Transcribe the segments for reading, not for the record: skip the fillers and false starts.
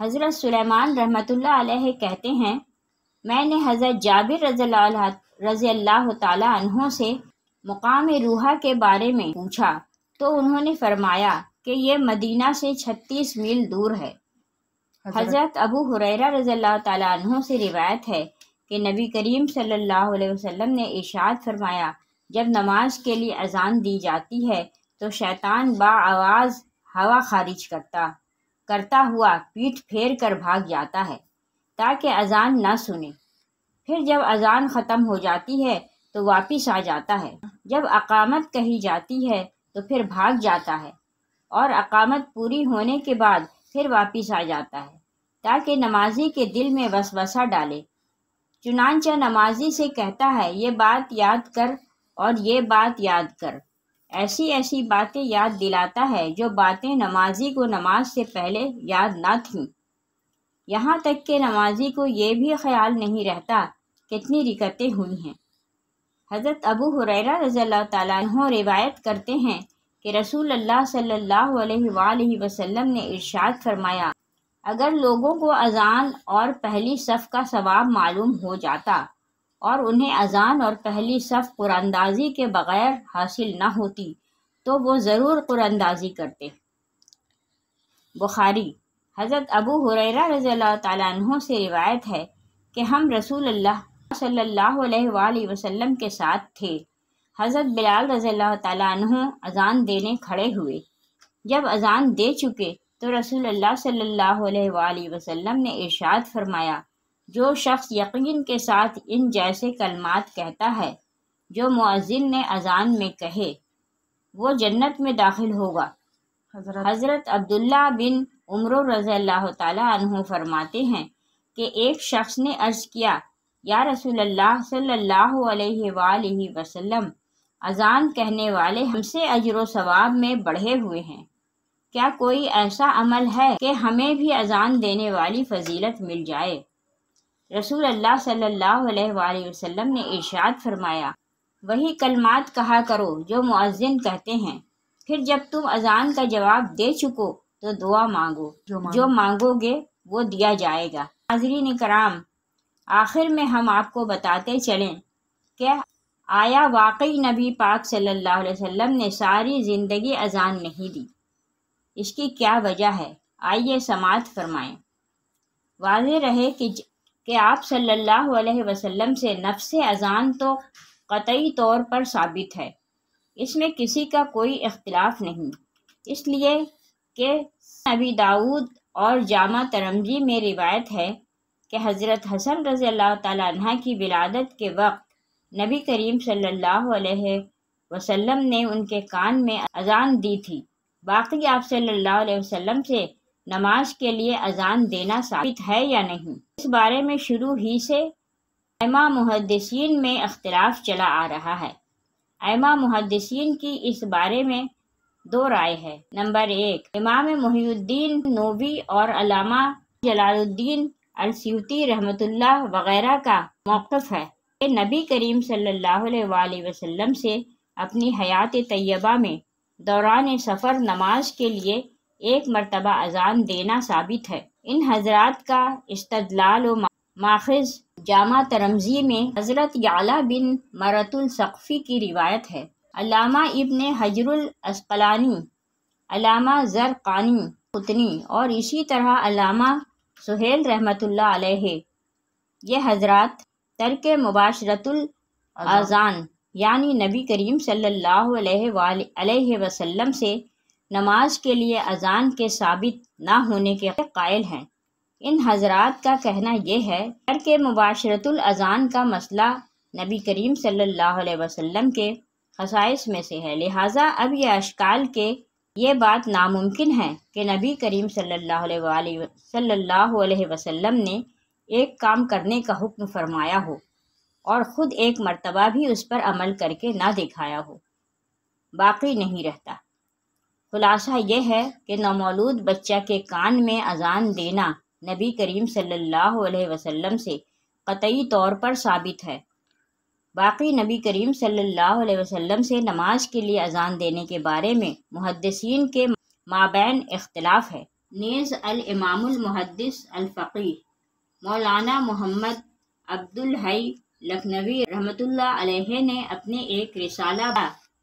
حضرت سلیمان رحمۃ اللہ علیہ کہتے ہیں، میں نے حضرت جابر رضی اللہ تعالیٰ عنہ سے مقام روحہ کے بارے میں پوچھا تو انہوں نے فرمایا کہ یہ مدینہ سے 36 میل دور ہے۔ حضرت ابو ہریرہ رضی اللہ تعالیٰ عنہ سے روایت ہے کہ نبی کریم صلی اللہ علیہ وسلم نے ارشاد فرمایا، جب نماز کے لیے اذان دی جاتی ہے تو شیطان بآواز ہوا خارج کرتا ہوا پیٹھ پھیر کر بھاگ جاتا ہے تاکہ اذان نہ سنے، پھر جب اذان ختم ہو جاتی ہے تو واپس آ جاتا ہے، جب اقامت کہی جاتی ہے تو پھر بھاگ جاتا ہے، اور اقامت پوری ہونے کے بعد پھر واپس آ جاتا ہے تاکہ نمازی کے دل میں وسوسہ ڈالے۔ چنانچہ نمازی سے کہتا ہے، یہ بات یاد کر اور یہ بات یاد کر، ایسی ایسی باتیں یاد دلاتا ہے جو باتیں نمازی کو نماز سے پہلے یاد نہ تھیں، یہاں تک کہ نمازی کو یہ بھی خیال نہیں رہتا کتنی رکعتیں ہوئی ہیں۔ حضرت ابو ہریرہ رضی اللہ تعالیٰ عنہ روایت کرتے ہیں کہ رسول اللہ صلی اللہ علیہ وآلہ وسلم نے ارشاد فرمایا، اگر لوگوں کو اذان اور پہلی صف کا ثواب معلوم ہو جاتا اور انہیں اذان اور پہلی صف قراندازی کے بغیر حاصل نہ ہوتی تو وہ ضرور قراندازی کرتے۔ بخاری۔ حضرت ابو ہریرہ رضی اللہ تعالیٰ عنہ سے روایت ہے کہ ہم رسول اللہ صلی اللہ علیہ وآلہ وسلم کے ساتھ تھے۔ حضرت بلال رضی اللہ تعالیٰ عنہ اذان دینے کھڑے ہوئے، جب اذان دے چکے تو رسول اللہ صلی اللہ علیہ وآلہ وسلم نے ارشاد فرمایا، جو شخص یقین کے ساتھ ان جیسے کلمات کہتا ہے جو مؤذن نے اذان میں کہے، وہ جنت میں داخل ہوگا۔ حضرت عبداللہ بن عمر رضی اللہ تعالیٰ عنہ فرماتے ہیں کہ ایک شخص نے عرض کیا، یا رسول اللہ صلی اللہ علیہ وآلہ وسلم، اذان کہنے والے ہم سے اجر و ثواب میں بڑھے ہوئے ہیں، کیا کوئی ایسا عمل ہے کہ ہمیں بھی اذان دینے والی فضیلت مل جائے؟ رسول اللہ صلی اللہ علیہ وآلہ وسلم نے ارشاد فرمایا، وہی کلمات کہا کرو جو مؤذن کہتے ہیں، پھر جب تم اذان کا جواب دے چکو تو دعا مانگو، جو مانگو گے وہ دیا جائے گا۔ ناظرین کرام، آخر میں ہم آپ کو بتاتے چلیں کہ آیا واقعی نبی پاک صلی اللہ علیہ وسلم نے ساری زندگی اذان نہیں دی؟ اس کی کیا وجہ ہے؟ آئیے سماعت فرمائیں۔ واضح رہے کہ آپ صلی اللہ علیہ وسلم سے نفس اذان تو قطعی طور پر ثابت ہے، اس میں کسی کا کوئی اختلاف نہیں، اس لیے کہ نبی داؤد اور جامع ترمذی میں روایت ہے کہ حضرت حسن رضی اللہ تعالیٰ عنہ کی ولادت کے وقت نبی کریم صلی اللہ علیہ وسلم نے ان کے کان میں اذان دی تھی۔ باقی آپ صلی اللہ علیہ وسلم سے نماز کے لیے اذان دینا ثابت ہے یا نہیں، اس بارے میں شروع ہی سے ائمہ محدثین میں اختلاف چلا آ رہا ہے۔ ائمہ محدثین کی اس بارے میں دو رائے ہے۔ نمبر 1، امام محی الدین نووی اور علامہ جلال الدین السیوطی رحمۃ اللہ وغیرہ کا موقف ہے کہ نبی کریم صلی اللہ علیہ وآلہ وسلم سے اپنی حیات طیبہ میں دوران سفر نماز کے لیے ایک مرتبہ اذان دینا ثابت ہے۔ ان حضرات کا استدلال و ماخذ جامع ترمذی میں حضرت یعلا بن مرۃ الثقفی کی روایت ہے۔ علامہ ابن حجر العسقلانی، علامہ زرقانی قطنی اور اسی طرح علامہ سہیل رحمۃ اللہ علیہ، یہ حضرات ترک مباشرت الاذان یعنی نبی کریم صلی اللہ علیہ وسلم سے نماز کے لیے اذان کے ثابت نہ ہونے کے قائل ہیں۔ ان حضرات کا کہنا یہ ہے ترک مباشرت الاذان کا مسئلہ نبی کریم صلی اللہ علیہ وسلم کے خصائص میں سے ہے، لہٰذا اب یہ اشکال کہ یہ بات ناممکن ہے کہ نبی کریم صلی اللہ علیہ وسلم نے ایک کام کرنے کا حکم فرمایا ہو اور خود ایک مرتبہ بھی اس پر عمل کر کے نہ دکھایا ہو، باقی نہیں رہتا۔ خلاصہ یہ ہے کہ نومولود بچہ کے کان میں اذان دینا نبی کریم صلی اللہ علیہ وسلم سے قطعی طور پر ثابت ہے، باقی نبی کریم صلی اللہ علیہ وسلم سے نماز کے لیے اذان دینے کے بارے میں محدثین کے مابین اختلاف ہے۔ نیز الامام المحدث الفقیہ مولانا محمد عبد الحی لکھنوی رحمۃ اللہ علیہ نے اپنے ایک رسالہ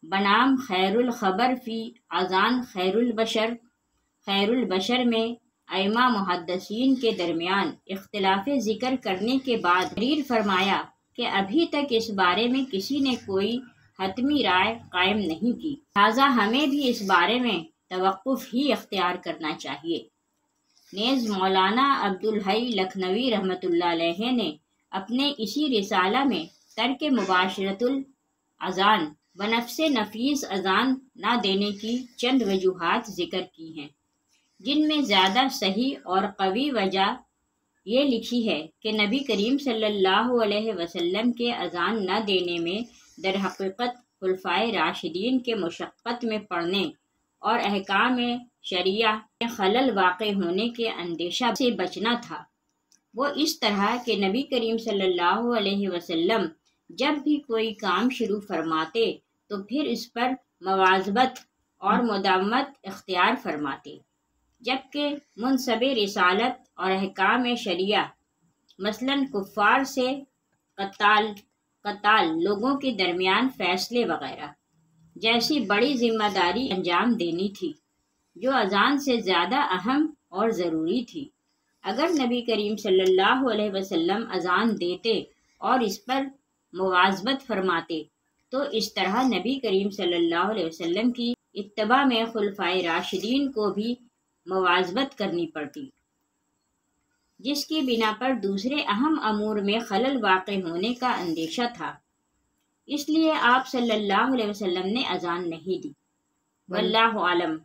بنام خیر الخبر فی اذان خیر البشر میں ائمہ محدثین کے درمیان اختلاف ذکر کرنے کے بعد تحریر فرمایا کہ ابھی تک اس بارے میں کسی نے کوئی حتمی رائے قائم نہیں کی، لہٰذا ہمیں بھی اس بارے میں توقف ہی اختیار کرنا چاہیے۔ نیز مولانا عبد الحی لکھنوی رحمۃ اللہ علیہ نے اپنے اسی رسالہ میں ترک مباشرت الاذان بنفس نفیس اذان نہ دینے کی چند وجوہات ذکر کی ہیں، جن میں زیادہ صحیح اور قوی وجہ یہ لکھی ہے کہ نبی کریم صلی اللہ علیہ وسلم کے اذان نہ دینے میں در حقیقت خلفائے راشدین کے مشقت میں پڑنے اور احکام شرعیہ میں خلل واقع ہونے کے اندیشہ سے بچنا تھا۔ وہ اس طرح کہ نبی کریم صلی اللہ علیہ وسلم جب بھی کوئی کام شروع فرماتے تو پھر اس پر مواظبت اور مداومت اختیار فرماتے، جبکہ منصب رسالت اور احکام شرعیہ مثلاً کفار سے قتال لوگوں کے درمیان فیصلے وغیرہ جیسی بڑی ذمہ داری انجام دینی تھی، جو اذان سے زیادہ اہم اور ضروری تھی۔ اگر نبی کریم صلی اللہ علیہ وسلم اذان دیتے اور اس پر مواظبت فرماتے تو اس طرح نبی کریم صلی اللہ علیہ وسلم کی اتباع میں خلفائے راشدین کو بھی مواظبت کرنی پڑتی، جس کی بنا پر دوسرے اہم امور میں خلل واقع ہونے کا اندیشہ تھا۔ اس لیے آپ صلی اللہ علیہ وسلم نے اذان نہیں دی۔ واللہ عالم۔